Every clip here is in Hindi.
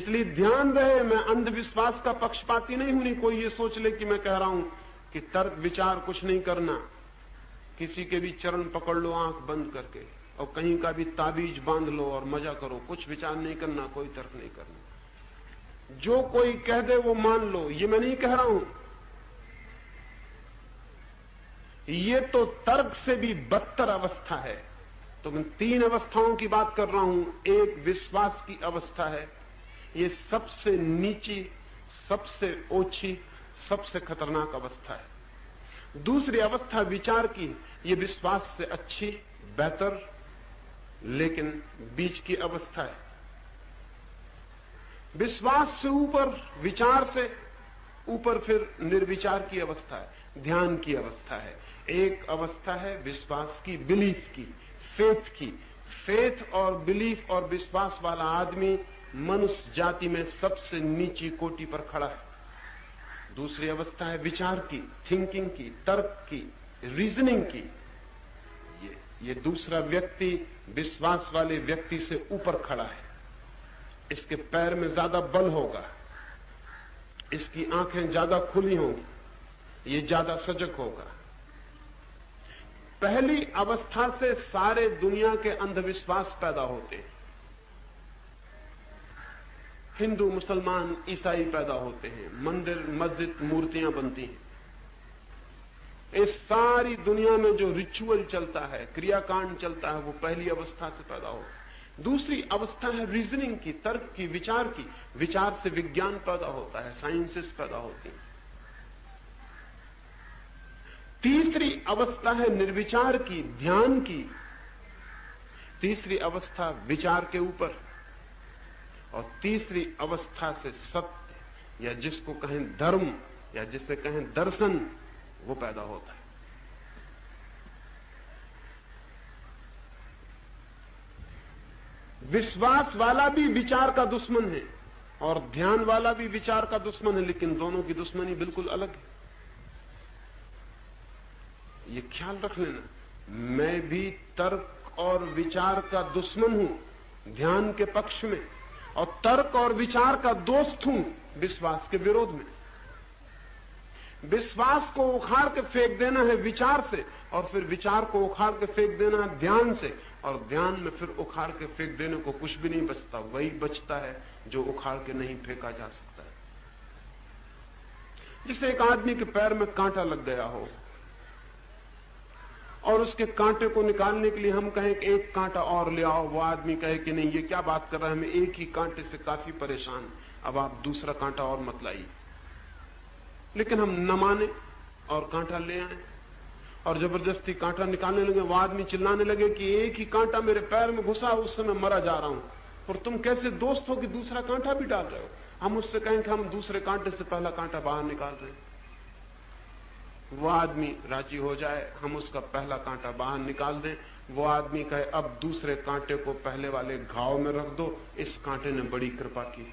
इसलिए ध्यान रहे, मैं अंधविश्वास का पक्षपाती नहीं हूं। नहीं कोई ये सोच ले कि मैं कह रहा हूं कि तर्क विचार कुछ नहीं करना, किसी के भी चरण पकड़ लो आंख बंद करके और कहीं का भी ताबीज बांध लो और मजा करो, कुछ विचार नहीं करना, कोई तर्क नहीं करना, जो कोई कह दे वो मान लो, ये मैं नहीं कह रहा हूं। ये तो तर्क से भी बदतर अवस्था है। तो मैं 3 अवस्थाओं की बात कर रहा हूं। एक विश्वास की अवस्था है, ये सबसे नीची, सबसे ओछी, सबसे खतरनाक अवस्था है। दूसरी अवस्था विचार की, ये विश्वास से अच्छी, बेहतर, लेकिन बीच की अवस्था है। विश्वास से ऊपर, विचार से ऊपर फिर निर्विचार की अवस्था है, ध्यान की अवस्था है। एक अवस्था है विश्वास की, बिलीफ की, फेथ की। फेथ और बिलीफ और विश्वास वाला आदमी मनुष्य जाति में सबसे नीची कोटि पर खड़ा है। दूसरी अवस्था है विचार की, थिंकिंग की, तर्क की, रीजनिंग की। ये दूसरा व्यक्ति विश्वास वाले व्यक्ति से ऊपर खड़ा है। इसके पैर में ज्यादा बल होगा, इसकी आंखें ज्यादा खुली होंगी, ये ज्यादा सजग होगा। पहली अवस्था से सारे दुनिया के अंधविश्वास पैदा होते हैं। हिंदू, मुसलमान, ईसाई पैदा होते हैं, मंदिर, मस्जिद, मूर्तियां बनती हैं। इस सारी दुनिया में जो रिचुअल चलता है, क्रियाकांड चलता है, वो पहली अवस्था से पैदा होता है। दूसरी अवस्था है रीजनिंग की, तर्क की, विचार की। विचार से विज्ञान पैदा होता है, साइंसेस पैदा होती हैं। तीसरी अवस्था है निर्विचार की, ध्यान की। तीसरी अवस्था विचार के ऊपर, और तीसरी अवस्था से सत्य, या जिसको कहें धर्म, या जिसे कहें दर्शन, वो पैदा होता है। विश्वास वाला भी विचार का दुश्मन है और ध्यान वाला भी विचार का दुश्मन है, लेकिन दोनों की दुश्मनी बिल्कुल अलग है। ये ख्याल रख लेना, मैं भी तर्क और विचार का दुश्मन हूं ध्यान के पक्ष में, और तर्क और विचार का दोस्त हूं विश्वास के विरोध में। विश्वास को उखाड़ के फेंक देना है विचार से, और फिर विचार को उखाड़ के फेंक देना है ध्यान से, और ध्यान में फिर उखाड़ के फेंक देने को कुछ भी नहीं बचता। वही बचता है जो उखाड़ के नहीं फेंका जा सकता है। जिसे एक आदमी के पैर में कांटा लग गया हो और उसके कांटे को निकालने के लिए हम कहें कि एक कांटा और ले आओ, वो आदमी कहे कि नहीं, ये क्या बात कर रहा है, मैं एक ही कांटे से काफी परेशान, अब आप दूसरा कांटा और मत लाइए। लेकिन हम न माने और कांटा ले आए और जबरदस्ती कांटा निकालने लगे। वो आदमी चिल्लाने लगे कि एक ही कांटा मेरे पैर में घुसा, उससे मैं मरा जा रहा हूं, और तुम कैसे दोस्त हो कि दूसरा कांटा भी डाल रहे हो। हम उससे कहें कि हम दूसरे कांटे से पहला कांटा बाहर निकाल रहे हैं। वो आदमी राजी हो जाए, हम उसका पहला कांटा बाहर निकाल दें। वो आदमी कहे अब दूसरे कांटे को पहले वाले घाव में रख दो, इस कांटे ने बड़ी कृपा की,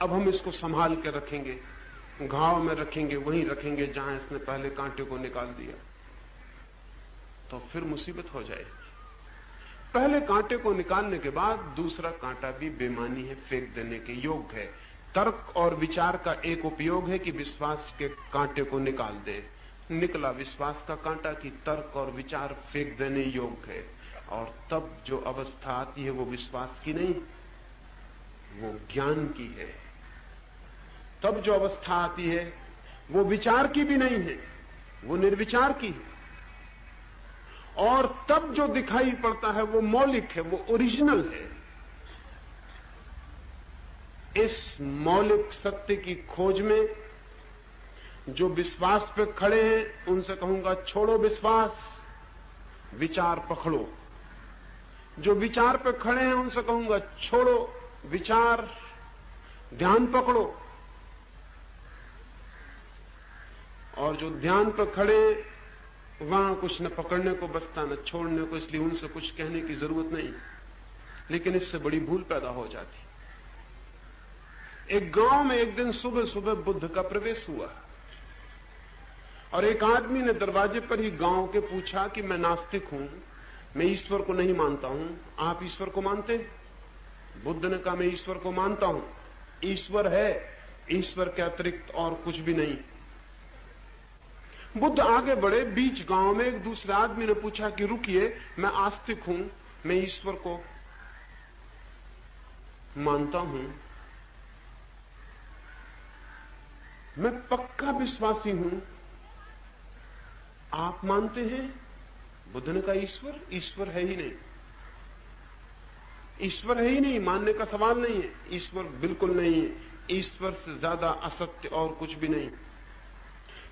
अब हम इसको संभाल के रखेंगे, घाव में रखेंगे, वहीं रखेंगे जहां इसने पहले कांटे को निकाल दिया। तो फिर मुसीबत हो जाए। पहले कांटे को निकालने के बाद दूसरा कांटा भी बेमानी है, फेंक देने के योग्य है। तर्क और विचार का एक उपयोग है कि विश्वास के कांटे को निकाल दे। निकला विश्वास का कांटा कि तर्क और विचार फेंक देने योग्य है, और तब जो अवस्था आती है वो विश्वास की नहीं, वो ज्ञान की है। तब जो अवस्था आती है वो विचार की भी नहीं है, वो निर्विचार की है। और तब जो दिखाई पड़ता है वो मौलिक है, वो ओरिजिनल है। इस मौलिक सत्य की खोज में जो विश्वास पे खड़े हैं उनसे कहूंगा छोड़ो विश्वास, विचार पकड़ो। जो विचार पे खड़े हैं उनसे कहूंगा छोड़ो विचार, ध्यान पकड़ो। और जो ध्यान पर खड़े वहां कुछ न पकड़ने को बचता न छोड़ने को, इसलिए उनसे कुछ कहने की जरूरत नहीं। लेकिन इससे बड़ी भूल पैदा हो जाती। एक गांव में एक दिन सुबह सुबह बुद्ध का प्रवेश हुआ और एक आदमी ने दरवाजे पर ही गांव के पूछा कि मैं नास्तिक हूं, मैं ईश्वर को नहीं मानता हूं, आप ईश्वर को मानते हैं? बुद्ध ने कहा मैं ईश्वर को मानता हूं, ईश्वर है, ईश्वर के अतिरिक्त और कुछ भी नहीं। बुद्ध आगे बढ़े, बीच गांव में एक दूसरे आदमी ने पूछा कि रुकिए, मैं आस्तिक हूं, मैं ईश्वर को मानता हूं, मैं पक्का विश्वासी हूं, आप मानते हैं? बुद्ध ने कहा ईश्वर, ईश्वर है ही नहीं, ईश्वर है ही नहीं, मानने का सवाल नहीं है, ईश्वर बिल्कुल नहीं है, ईश्वर से ज्यादा असत्य और कुछ भी नहीं।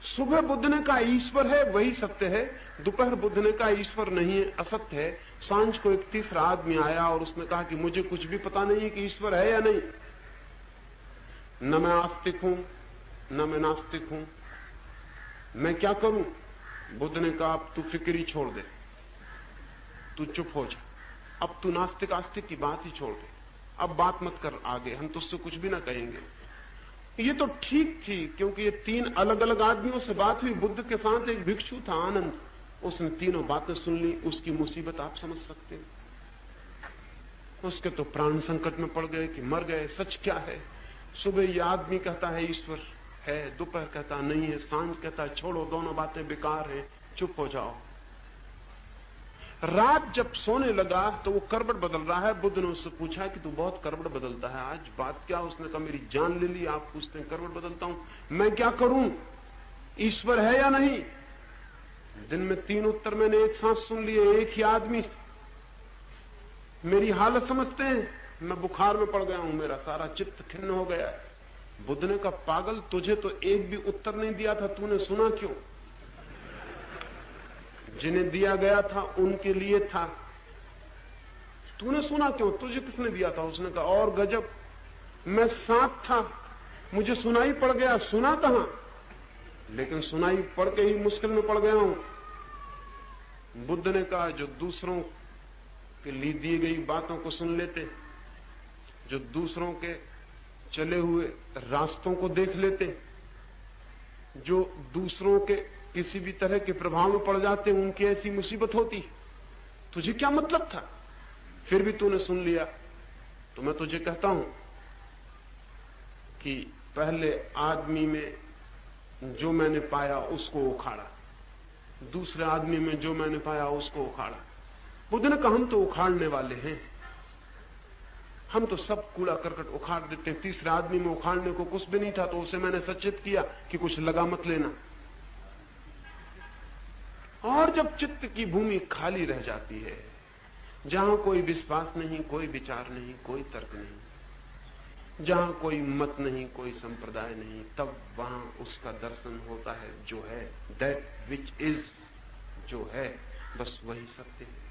सुबह बुद्ध ने कहा ईश्वर है, वही सत्य है। दोपहर बुद्ध ने कहा ईश्वर नहीं है, असत्य है। सांझ को एक तीसरा आदमी आया और उसने कहा कि मुझे कुछ भी पता नहीं है कि ईश्वर है या नहीं, न मैं आस्तिक हूं न मैं नास्तिक हूं, मैं क्या करूं? बुद्ध ने कहा अब तू फिक्र ही छोड़ दे, तू चुप हो जा, अब तू नास्तिक आस्तिक की बात ही छोड़ दे, अब बात मत कर आगे, हम तुझसे कुछ भी ना कहेंगे। ये तो ठीक थी, क्योंकि ये तीन अलग अलग आदमियों से बात हुई। बुद्ध के साथ एक भिक्षु था आनंद, उसने तीनों बातें सुन ली। उसकी मुसीबत आप समझ सकते हैं, उसके तो प्राण संकट में पड़ गए कि मर गए, सच क्या है? सुबह ये आदमी कहता है ईश्वर है, दोपहर कहता नहीं है, सांझ कहता है छोड़ो, दोनों बातें बेकार हैं, चुप हो जाओ। रात जब सोने लगा तो वो करवट बदल रहा है। बुद्ध ने उससे पूछा कि तू बहुत करवट बदलता है, आज बात क्या? उसने कहा मेरी जान ले ली, आप पूछते हैं करवट बदलता हूं, मैं क्या करूं? ईश्वर है या नहीं? दिन में 3 उत्तर मैंने एक साथ सुन लिए, एक ही आदमी से। मेरी हालत समझते हैं, मैं बुखार में पड़ गया हूं, मेरा सारा चित्त खिन्न हो गया है। बुद्ध ने कहा पागल, तुझे तो एक भी उत्तर नहीं दिया था, तूने सुना क्यों? जिन्हें दिया गया था उनके लिए था, तूने सुना क्यों? तुझे किसने दिया था? उसने कहा और गजब, मैं साथ था, मुझे सुनाई पड़ गया। सुना कहां? लेकिन सुनाई पड़ के ही मुश्किल में पड़ गया हूं। बुद्ध ने कहा जो दूसरों के लिए दी गई बातों को सुन लेते, जो दूसरों के चले हुए रास्तों को देख लेते, जो दूसरों के किसी भी तरह के प्रभाव में पड़ जाते, उनकी ऐसी मुसीबत होती। तुझे क्या मतलब था? फिर भी तूने सुन लिया। तो मैं तुझे कहता हूं कि पहले आदमी में जो मैंने पाया उसको उखाड़ा, दूसरे आदमी में जो मैंने पाया उसको उखाड़ा। बुद्ध ने कहा हम तो उखाड़ने वाले हैं, हम तो सब कूड़ा करकट उखाड़ देते हैं। तीसरे आदमी में उखाड़ने को कुछ भी नहीं था, तो उसे मैंने सचेत किया कि कुछ लगा मत लेना। और जब चित्त की भूमि खाली रह जाती है, जहां कोई विश्वास नहीं, कोई विचार नहीं, कोई तर्क नहीं, जहां कोई मत नहीं, कोई संप्रदाय नहीं, तब वहां उसका दर्शन होता है जो है, दैट विच इज, जो है, बस वही सत्य है।